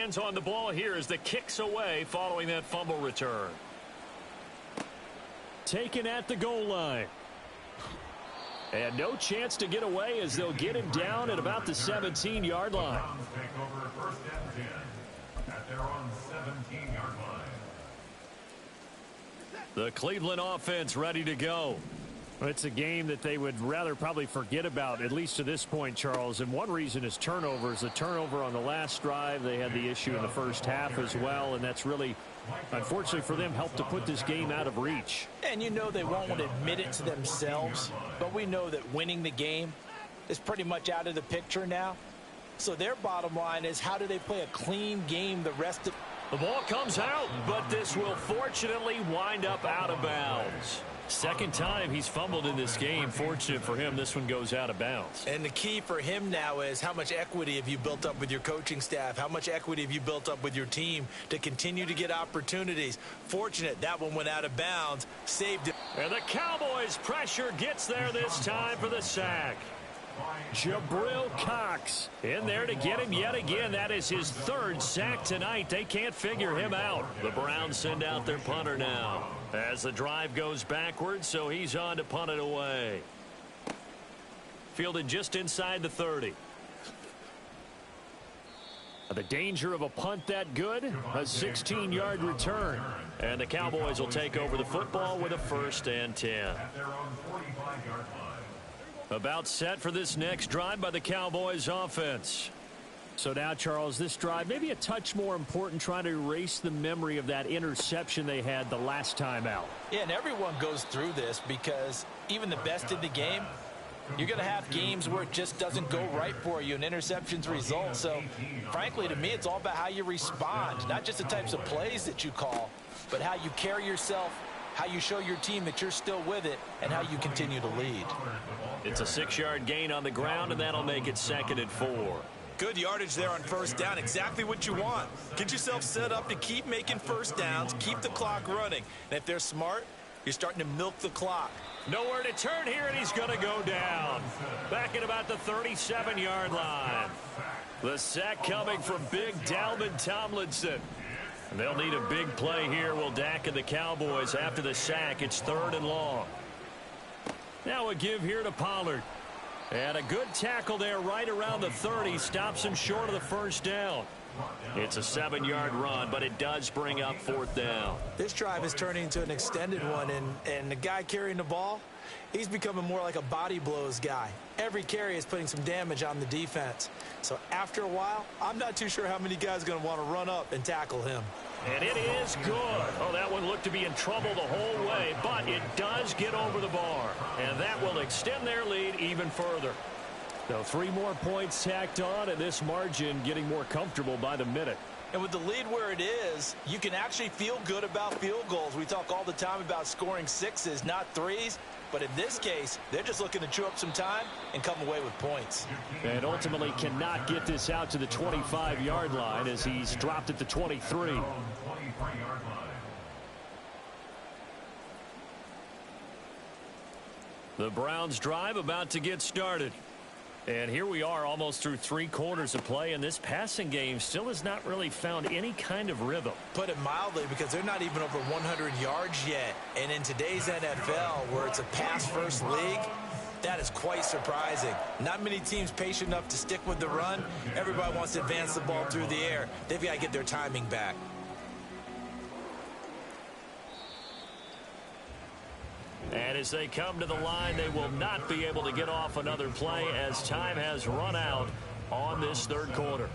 hands on the ball here as the kick's away following that fumble return. Taken at the goal line. And no chance to get away as they'll get him down at about the 17-yard line. Take over first and 10 at their own 17-yard line. The Cleveland offense ready to go. It's a game that they would rather probably forget about, at least to this point, Charles. And one reason is turnovers. The turnover on the last drive, they had the issue in the first half as well. And that's really, unfortunately for them, helped to put this game out of reach. And you know they won't admit it to themselves, but we know that winning the game is pretty much out of the picture now. So their bottom line is, how do they play a clean game the rest of... The ball comes out, but this will fortunately wind up out of bounds. Second time he's fumbled in this game. Fortunate for him, this one goes out of bounds. And the key for him now is, how much equity have you built up with your coaching staff? How much equity have you built up with your team to continue to get opportunities? Fortunate that one went out of bounds, saved it. And the Cowboys' pressure gets there this time for the sack. Jabril Cox in there to get him yet again. That is his third sack tonight. They can't figure him out. The Browns send out their punter now as the drive goes backwards, so he's on to punt it away. Fielded just inside the 30. The danger of a punt that good, a 16-yard return. And the Cowboys will take over the football with a first and 10. At their own 45-yard line. About set for this next drive by the Cowboys offense. So now, Charles, this drive maybe a touch more important, trying to erase the memory of that interception they had the last time out. Yeah, and everyone goes through this because even the best in the game, you're going to have games where it just doesn't go right for you and interceptions result. So, frankly, to me, it's all about how you respond, not just the types of plays that you call, but how you carry yourself, how you show your team that you're still with it, and how you continue to lead. It's a 6-yard gain on the ground, and that'll make it 2nd and 4. Good yardage there on first down. Exactly what you want. Get yourself set up to keep making first downs, keep the clock running. And if they're smart, you're starting to milk the clock. Nowhere to turn here, and he's going to go down. Back at about the 37-yard line. The sack coming from big Dalvin Tomlinson. And they'll need a big play here, will Dak and the Cowboys. After the sack, it's 3rd and long. Now a give here to Pollard. And a good tackle there right around the 30. Stops him short of the first down. It's a 7-yard run, but it does bring up 4th down. This drive is turning into an extended one, and the guy carrying the ball, he's becoming more like a body blows guy. Every carry is putting some damage on the defense. So after a while, I'm not too sure how many guys are going to want to run up and tackle him. And it is good. Oh, that one looked to be in trouble the whole way, but it does get over the bar. And that will extend their lead even further. So 3 more points tacked on, and this margin getting more comfortable by the minute. And with the lead where it is, you can actually feel good about field goals. We talk all the time about scoring 6s, not 3s. But in this case, they're just looking to chew up some time and come away with points. And ultimately cannot get this out to the 25-yard line as he's dropped at the 23. The Browns drive about to get started. And here we are almost through 3 quarters of play, and this passing game still has not really found any kind of rhythm. Put it mildly, because they're not even over 100 yards yet. And in today's NFL, where it's a pass-first league, that is quite surprising. Not many teams patient enough to stick with the run. Everybody wants to advance the ball through the air. They've got to get their timing back. And as they come to the line, they will not be able to get off another play as time has run out on this 3rd quarter.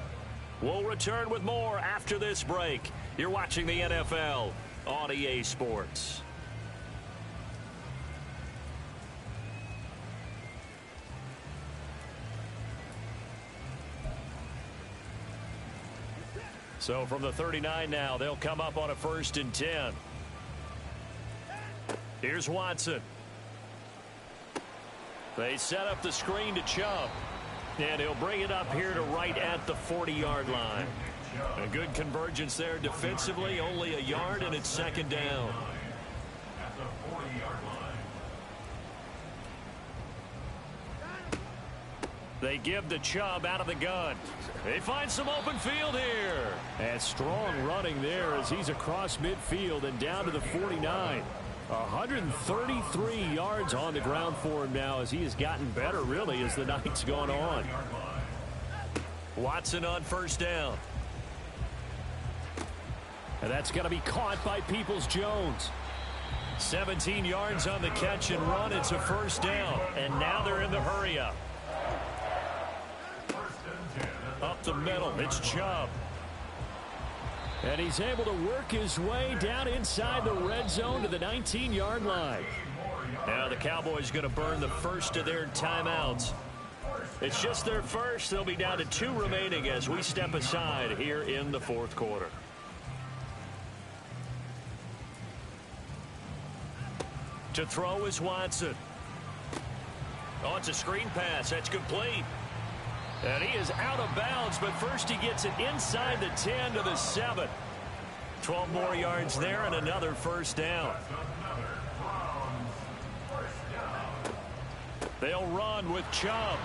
We'll return with more after this break. You're watching the NFL on EA Sports. So from the 39 now, they'll come up on a 1st and 10. Here's Watson. They set up the screen to Chubb. And he'll bring it up here to right at the 40-yard line. A good convergence there defensively, only a yard, and it's 2nd down. At the 40-yard line. They give to Chubb out of the gun. They find some open field here. And strong running there as he's across midfield and down to the 49. 133 yards on the ground for him now as he has gotten better, really, as the night's gone on. Watson on first down. And that's going to be caught by Peoples-Jones. 17 yards on the catch and run. It's a first down. And now they're in the hurry up. Up the middle, it's Chubb. And he's able to work his way down inside the red zone to the 19-yard line. Now the Cowboys going to burn the first of their timeouts. It's just their first. They'll be down to 2 remaining as we step aside here in the fourth quarter. To throw is Watson. Oh, it's a screen pass. That's complete. And he is out of bounds, but first he gets it inside the 10 to the 7. 12 more yards there and another first down. They'll run with Chubb.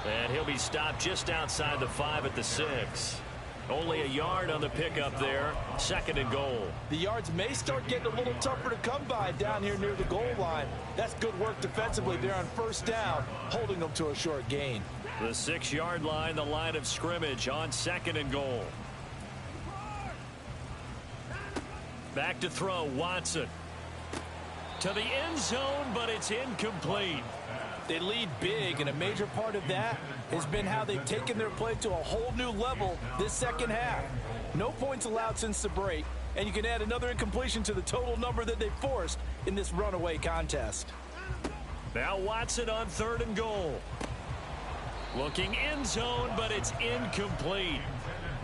And he'll be stopped just outside the 5 at the 6. Only a yard on the pickup there. 2nd and goal. The yards may start getting a little tougher to come by down here near the goal line. That's good work defensively there on first down, holding them to a short gain. The 6-yard line, the line of scrimmage on 2nd and goal. Back to throw, Watson. To the end zone, but it's incomplete. They lead big, and a major part of that has been how they've taken their play to a whole new level this second half. No points allowed since the break, and you can add another incompletion to the total number that they forced in this runaway contest. Now Watson on 3rd and goal. Looking end zone, but it's incomplete.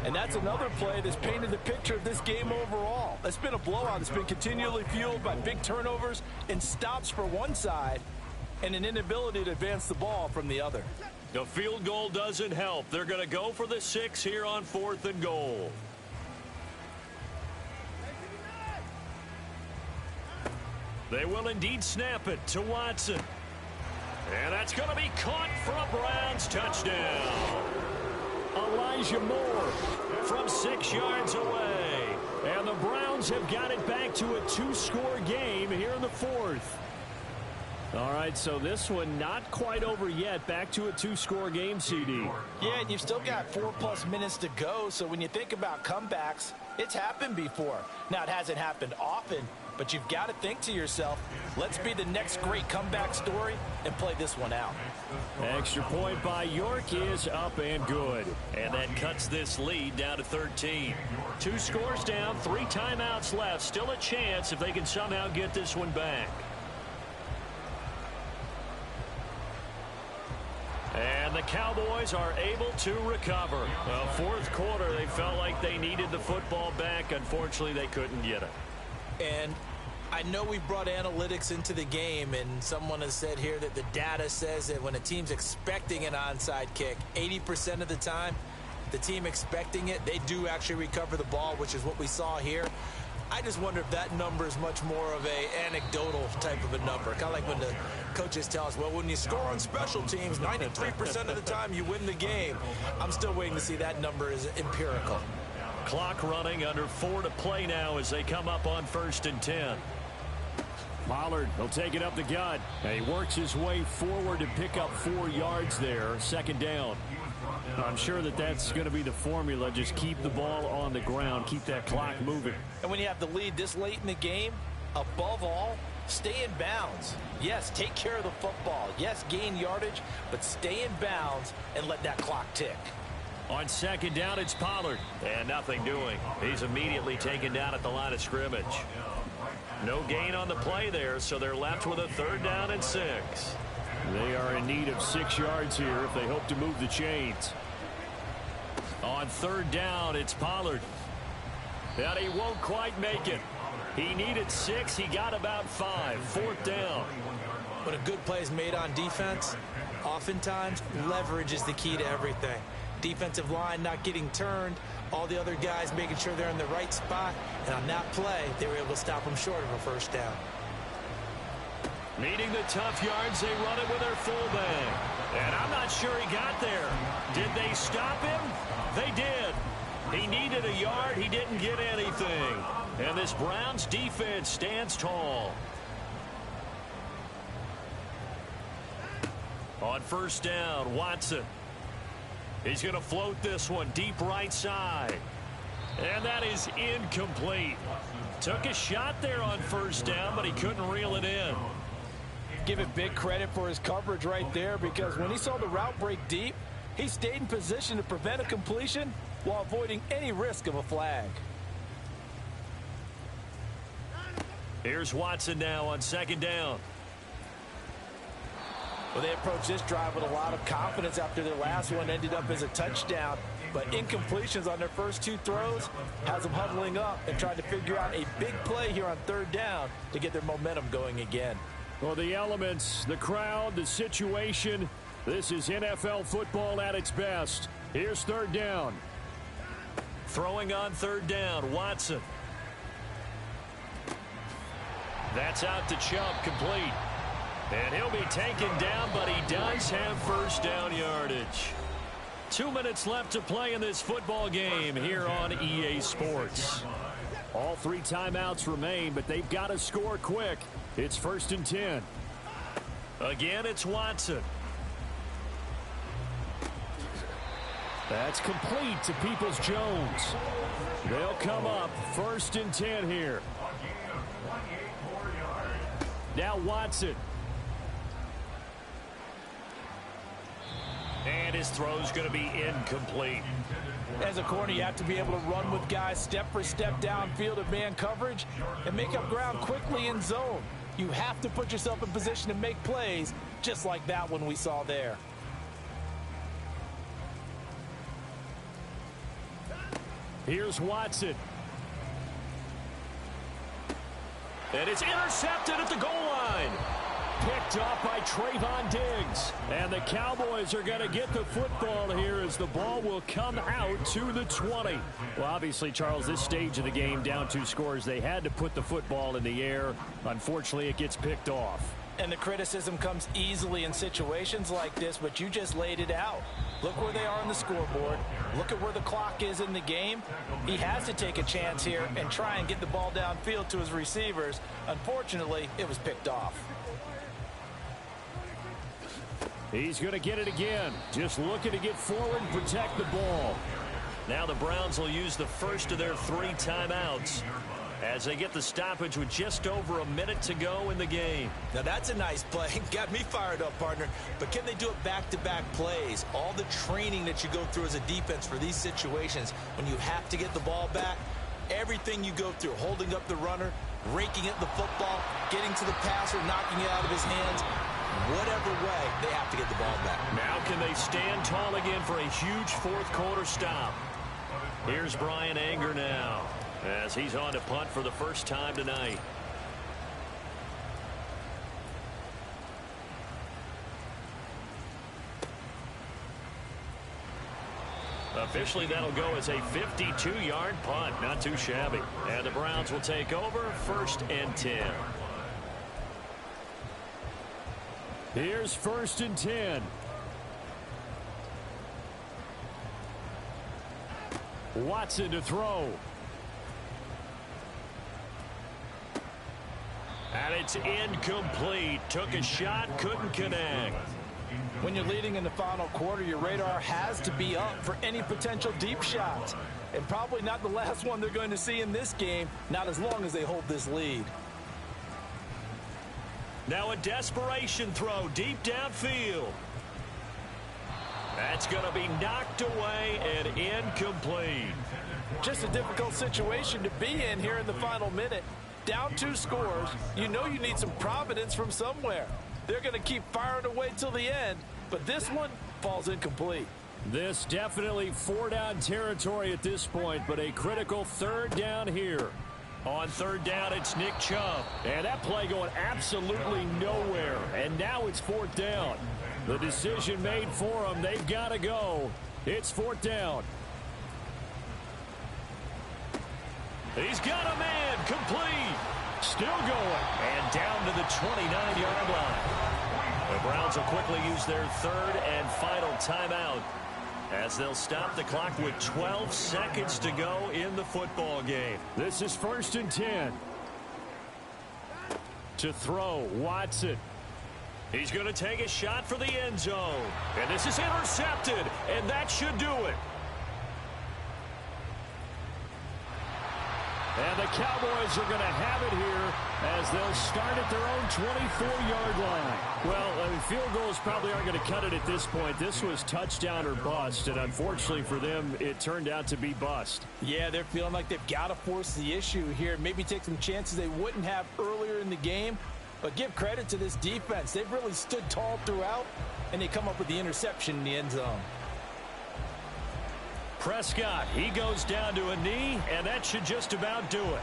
And that's another play that's painted the picture of this game overall. It's been a blowout. It's been continually fueled by big turnovers and stops for one side and an inability to advance the ball from the other. The field goal doesn't help. They're going to go for the 6 here on 4th and goal. They will indeed snap it to Watson. And that's going to be caught for a Browns touchdown. Elijah Moore from 6 yards away. And the Browns have got it back to a 2-score game here in the 4th. All right, so this one not quite over yet. Back to a 2-score game, CD. Yeah, and you've still got 4+ minutes to go. So when you think about comebacks, it's happened before. Now, it hasn't happened often, but you've got to think to yourself, let's be the next great comeback story and play this one out. Extra point by York is up and good. And that cuts this lead down to 13. 2 scores down, 3 timeouts left. Still a chance if they can somehow get this one back. And the Cowboys are able to recover. Fourth quarter, they felt like they needed the football back. Unfortunately, they couldn't get it. And I know we brought analytics into the game, and someone has said here that the data says that when a team's expecting an onside kick, 80% of the time, the team expecting it, they do actually recover the ball, which is what we saw here. I just wonder if that number is much more of a anecdotal type of a number. Kind of like when the coaches tell us, well, when you score on special teams, 93% of the time you win the game. I'm still waiting to see that number is empirical. Clock running, under 4 to play now as they come up on 1st and 10. Pollard will take it up the gut. And he works his way forward to pick up 4 yards there. 2nd down. I'm sure that that's going to be the formula. Just keep the ball on the ground. Keep that clock moving. And when you have the lead this late in the game, above all, stay in bounds. Yes, take care of the football. Yes, gain yardage, but stay in bounds and let that clock tick. On 2nd down, it's Pollard. And nothing doing. He's immediately taken down at the line of scrimmage. No gain on the play there, so they're left with a 3rd down and 6. They are in need of 6 yards here if they hope to move the chains. On 3rd down, it's Pollard. And he won't quite make it. He needed 6. He got about 5. 4th down. When a good play is made on defense, oftentimes leverage is the key to everything. Defensive line not getting turned, all the other guys making sure they're in the right spot, and on that play, they were able to stop them short of a 1st down. Needing the tough yards, they run it with their fullback. And I'm not sure he got there. Did they stop him? They did. He needed a yard. He didn't get anything. And this Browns defense stands tall. On first down, Watson. He's going to float this one deep right side. And that is incomplete. Took a shot there on first down, but he couldn't reel it in. Give it big credit for his coverage right there, because when he saw the route break deep, he stayed in position to prevent a completion while avoiding any risk of a flag. Here's Watson now on second down. Well, they approached this drive with a lot of confidence after their last one ended up as a touchdown. But incompletions on their first two throws has them huddling up and trying to figure out a big play here on third down to get their momentum going again. Well, the elements, the crowd, the situation, this is NFL football at its best. Here's third down. Throwing on third down, Watson. That's out to Chubb, complete. And he'll be taken down, but he does have first down yardage. 2 minutes left to play in this football game here on EA Sports. All 3 timeouts remain, but they've got to score quick. It's 1st and 10. Again, it's Watson. That's complete to Peoples-Jones. They'll come up 1st and 10 here. Now Watson. And his throw's going to be incomplete. As a corner, you have to be able to run with guys step for step downfield of man coverage and make up ground quickly in zone. You have to put yourself in position to make plays, just like that one we saw there. Here's Watson. And it's intercepted at the goal line. Picked off by Trayvon Diggs. And the Cowboys are going to get the football here as the ball will come out to the 20. Well, obviously, Charles, this stage of the game, down 2 scores, they had to put the football in the air. Unfortunately, it gets picked off. And the criticism comes easily in situations like this, but you just laid it out. Look where they are on the scoreboard. Look at where the clock is in the game. He has to take a chance here and try and get the ball downfield to his receivers. Unfortunately, it was picked off. He's going to get it again. Just looking to get forward and protect the ball. Now the Browns will use the first of their 3 timeouts as they get the stoppage with just over a minute to go in the game. Now that's a nice play. Got me fired up, partner. But can they do it back-to-back plays? All the training that you go through as a defense for these situations, when you have to get the ball back, everything you go through, holding up the runner, raking at the football, getting to the passer, knocking it out of his hands, whatever way, they have to get the ball back. Now can they stand tall again for a huge fourth quarter stop? Here's Brian Anger now as he's on to punt for the first time tonight. Officially, that'll go as a 52-yard punt. Not too shabby. And the Browns will take over 1st and 10. Here's 1st and 10. Watson to throw. And it's incomplete. Took a shot, couldn't connect. When you're leading in the final quarter, your radar has to be up for any potential deep shots. And probably not the last one they're going to see in this game, not as long as they hold this lead. Now a desperation throw deep downfield. That's going to be knocked away and incomplete. Just a difficult situation to be in here in the final minute. Down 2 scores, you know you need some providence from somewhere. They're going to keep firing away till the end, but this one falls incomplete. This definitely 4-down territory at this point, but a critical 3rd down here. On 3rd down, it's Nick Chubb. And that play going absolutely nowhere. And now it's 4th down. The decision made for them. They've got to go. It's 4th down. He's got a man complete. still going. And down to the 29-yard line. The Browns will quickly use their third and final timeout as they'll stop the clock with 12 seconds to go in the football game. This is 1st and 10. To throw, Watson. He's going to take a shot for the end zone. And this is intercepted, and that should do it. And the Cowboys are going to have it here as they'll start at their own 24-yard line. Well, field goals probably aren't going to cut it at this point. This was touchdown or bust, and unfortunately for them, it turned out to be bust. Yeah, they're feeling like they've got to force the issue here. Maybe take some chances they wouldn't have earlier in the game. But give credit to this defense. They've really stood tall throughout, and they come up with the interception in the end zone. Prescott, he goes down to a knee, and that should just about do it.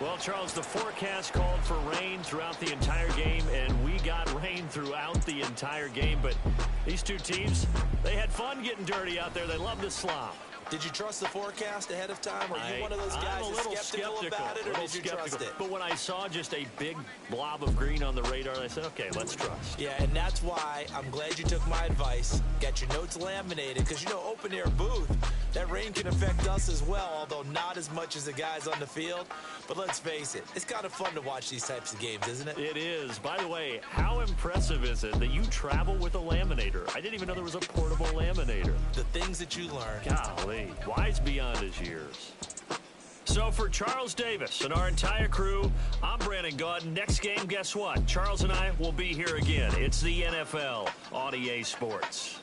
Well, Charles, the forecast called for rain throughout the entire game, and we got rain throughout the entire game. But these two teams, they had fun getting dirty out there. They love to slop. Did you trust the forecast ahead of time? Are you one of those guys that's skeptical about it, or did you trust it? But when I saw just a big blob of green on the radar, I said, okay, let's trust. Yeah, and that's why I'm glad you took my advice. Got your notes laminated, because, you know, open-air booth, that rain can affect us as well, although not as much as the guys on the field. But let's face it, it's kind of fun to watch these types of games, isn't it? It is. By the way, how impressive is it that you travel with a laminator? I didn't even know there was a portable laminator. The things that you learn. Golly. Wise beyond his years. So for Charles Davis and our entire crew, I'm Brandon Gaudin. Next game, guess what? Charles and I will be here again. It's the NFL on EA Sports.